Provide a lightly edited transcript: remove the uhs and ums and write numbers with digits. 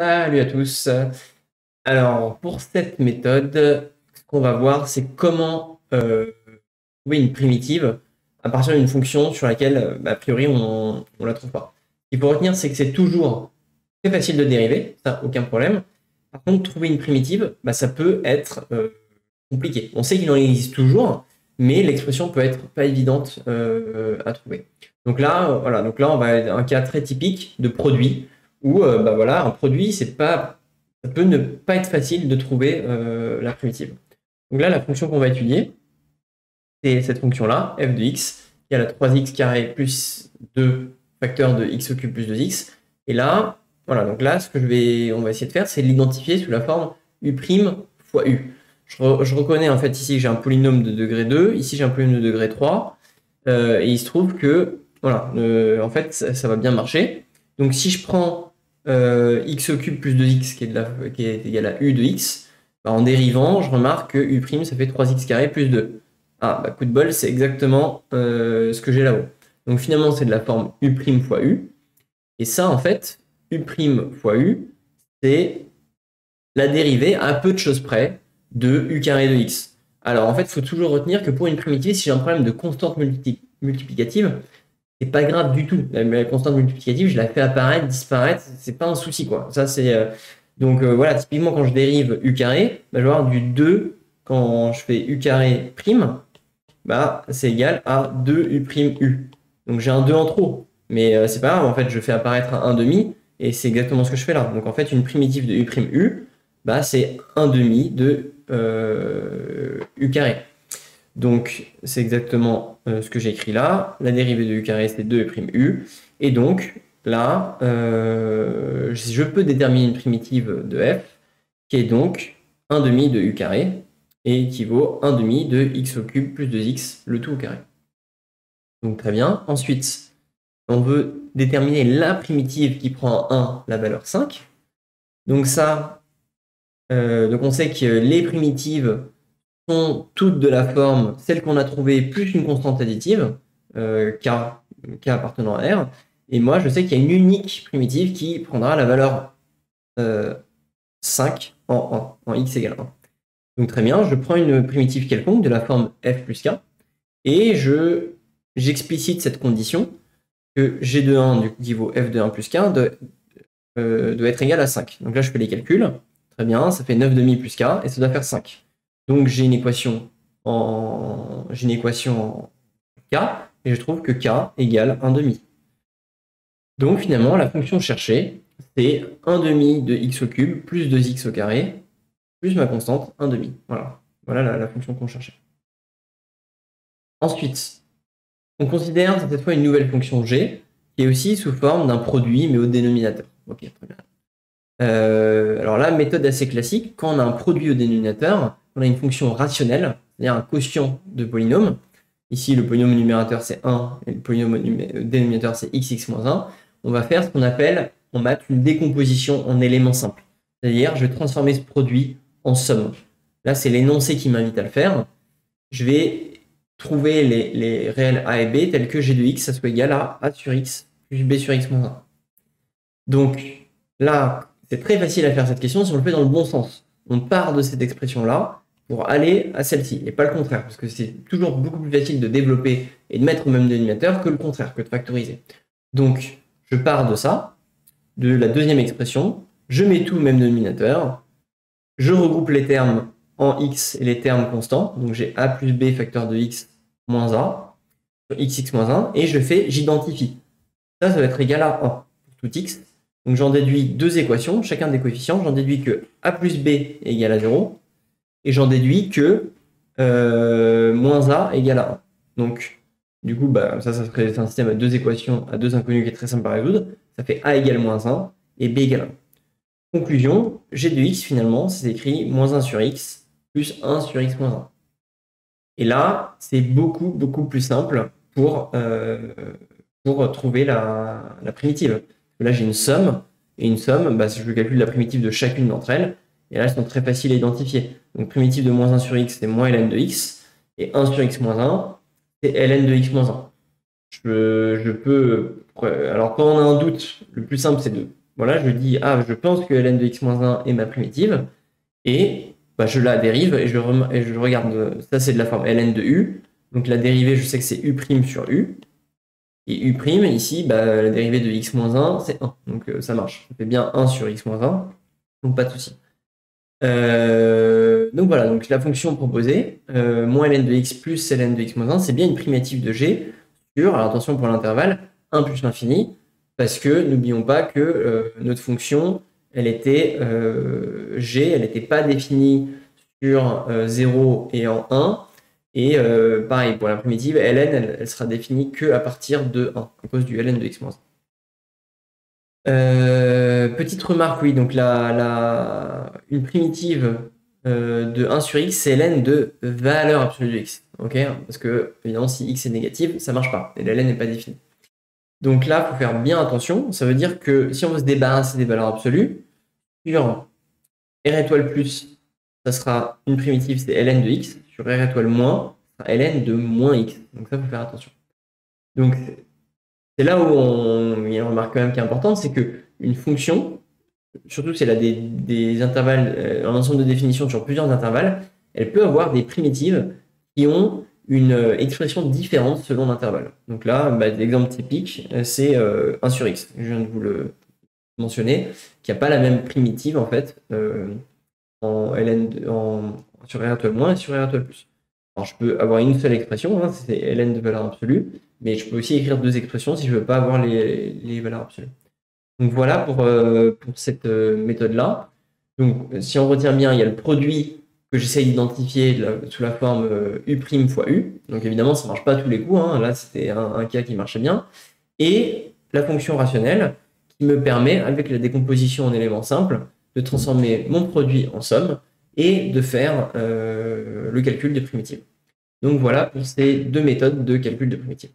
Salut à tous. Alors, pour cette méthode, ce qu'on va voir, c'est comment trouver une primitive à partir d'une fonction sur laquelle, a priori, on ne la trouve pas. Ce qu'il faut retenir, c'est que c'est toujours très facile de dériver, ça, aucun problème. Par contre, trouver une primitive, ça peut être compliqué. On sait qu'il en existe toujours, mais l'expression peut être pas évidente à trouver. Donc là, voilà, donc là, on va avoir un cas très typique de produit où voilà, un produit, ça peut ne pas être facile de trouver la primitive. Donc là, la fonction qu'on va étudier, c'est cette fonction-là, f de x, qui a la 3x carré plus 2 facteur de x au cube plus 2x. Et là, voilà, donc là, on va essayer de faire, c'est l'identifier sous la forme u' fois u. Je reconnais en fait ici que j'ai un polynôme de degré 2, ici j'ai un polynôme de degré 3, et il se trouve que, voilà, en fait, ça va bien marcher. Donc si je prends x au cube plus 2x qui est égal à u de x, en dérivant, je remarque que u' ça fait 3x carré plus 2. Ah, coup de bol, c'est exactement ce que j'ai là-haut. Donc finalement, c'est de la forme u' fois u. Et ça, en fait, u' fois u, c'est la dérivée à peu de choses près de u carré de x. Alors en fait, il faut toujours retenir que pour une primitive, si j'ai un problème de constante multiplicative, c'est pas grave du tout. La constante multiplicative, je la fais apparaître, disparaître, c'est pas un souci, quoi. Ça, c'est donc voilà, typiquement quand je dérive u carré, je vais avoir du 2 quand je fais u carré prime, c'est égal à 2u'. Donc j'ai un 2 en trop, mais c'est pas grave, en fait, je fais apparaître un 1/2, et c'est exactement ce que je fais là. Donc en fait, une primitive de u', c'est 1/2 de u carré. Donc c'est exactement ce que j'ai écrit là. La dérivée de u carré, c'est 2u'. Et donc là, je peux déterminer une primitive de f qui est donc 1/2 de u carré et équivaut 1/2 de x au cube plus 2x, le tout au carré. Donc très bien. Ensuite, on veut déterminer la primitive qui prend 1 la valeur 5. Donc ça, donc on sait que les primitives sont toutes de la forme, celle qu'on a trouvée plus une constante additive, k appartenant à R. Et moi, je sais qu'il y a une unique primitive qui prendra la valeur 5 en x égale 1. Donc très bien, je prends une primitive quelconque de la forme f plus k, et j'explicite cette condition que g de 1 du coup, qui vaut f de 1 plus k doit être égal à 5. Donc là, je fais les calculs. Très bien, ça fait 9/2 plus k, et ça doit faire 5. Donc j'ai une équation en k, et je trouve que k égale 1/2. Donc finalement, la fonction cherchée, c'est 1/2 de x au cube plus 2x au carré, plus ma constante 1/2. Voilà la fonction qu'on cherchait. Ensuite, on considère cette fois une nouvelle fonction g, qui est aussi sous forme d'un produit, mais au dénominateur. Ok, très bien. Alors là, méthode assez classique, quand on a un produit au dénominateur, on a une fonction rationnelle, c'est-à-dire un quotient de polynôme. Ici, le polynôme numérateur, c'est 1, et le polynôme dénominateur, c'est xx moins 1. On va faire ce qu'on appelle en maths une décomposition en éléments simples. C'est-à-dire, je vais transformer ce produit en somme. Là, c'est l'énoncé qui m'invite à le faire. Je vais trouver les réels a et b tels que g de x, ça soit égal à a sur x plus b sur x moins 1. Donc là, c'est très facile à faire cette question si on le fait dans le bon sens. On part de cette expression-là pour aller à celle-ci, et pas le contraire, parce que c'est toujours beaucoup plus facile de développer et de mettre au même dénominateur que le contraire, que de factoriser. Donc, je pars de ça, de la deuxième expression, je mets tout au même dénominateur, je regroupe les termes en x et les termes constants, donc j'ai a plus b facteur de x moins a, sur xx moins 1, et j'identifie. Ça va être égal à 1 pour tout x. Donc j'en déduis deux équations, chacun des coefficients, j'en déduis que a plus b est égal à 0, et j'en déduis que moins a égale à 1. Donc, du coup, ça serait un système à deux équations, à deux inconnus qui est très simple à résoudre. Ça fait a égale moins 1 et b égale 1. Conclusion, g de x, finalement, c'est écrit moins 1 sur x plus 1 sur x moins 1. Et là, c'est beaucoup, beaucoup plus simple pour trouver la primitive. Là, j'ai une somme, et une somme, je calcule la primitive de chacune d'entre elles, et là, elles sont très faciles à identifier. Donc, primitive de moins 1 sur x, c'est moins ln de x, et 1 sur x moins 1, c'est ln de x moins 1. Je peux... Alors, quand on a un doute, le plus simple, c'est de Voilà, je dis, ah, je pense que ln de x-1 est ma primitive, et bah, je la dérive et je regarde, ça c'est de la forme ln de u, donc la dérivée, je sais que c'est u' sur u, et u', ici, bah, la dérivée de x-1, c'est 1, donc ça marche. Ça fait bien 1 sur x-1, donc pas de souci. Donc voilà, donc la fonction proposée, moins ln de x plus ln de x-1, c'est bien une primitive de g sur, alors attention pour l'intervalle, 1 plus l'infini, parce que n'oublions pas que notre fonction, elle était g, elle n'était pas définie sur 0 et en 1, et pareil, pour la primitive, ln, elle sera définie qu'à partir de 1, à cause du ln de x-1. Petite remarque, oui, donc une primitive de 1 sur x, c'est ln de valeur absolue de x. Ok, parce que, évidemment, si x est négatif, ça ne marche pas, et la ln n'est pas définie. Donc là, il faut faire bien attention. Ça veut dire que si on veut se débarrasser des valeurs absolues, sur r étoile plus, ça sera une primitive, c'est ln de x. Sur r étoile moins, ça sera ln de moins x. Donc ça, il faut faire attention. Donc, c'est là où il y a une remarque quand même qui est importante, c'est qu'une fonction, surtout si elle a des intervalles, un ensemble de définitions sur plusieurs intervalles, elle peut avoir des primitives qui ont une expression différente selon l'intervalle. Donc là, bah, l'exemple typique, c'est 1 sur x. Je viens de vous le mentionner, qui n'a pas la même primitive en fait sur r étoile moins et sur r étoile plus. Alors je peux avoir une seule expression, hein, c'est ln de valeur absolue, mais je peux aussi écrire deux expressions si je ne veux pas avoir les valeurs absolues. Donc voilà pour cette méthode-là. Donc si on retient bien, il y a le produit que j'essaie d'identifier sous la forme u' fois u. Donc évidemment, ça ne marche pas à tous les coups. Hein. Là, c'était un cas qui marchait bien. Et la fonction rationnelle qui me permet, avec la décomposition en éléments simples, de transformer mon produit en somme et de faire le calcul des primitives. Donc voilà pour ces deux méthodes de calcul de primitives.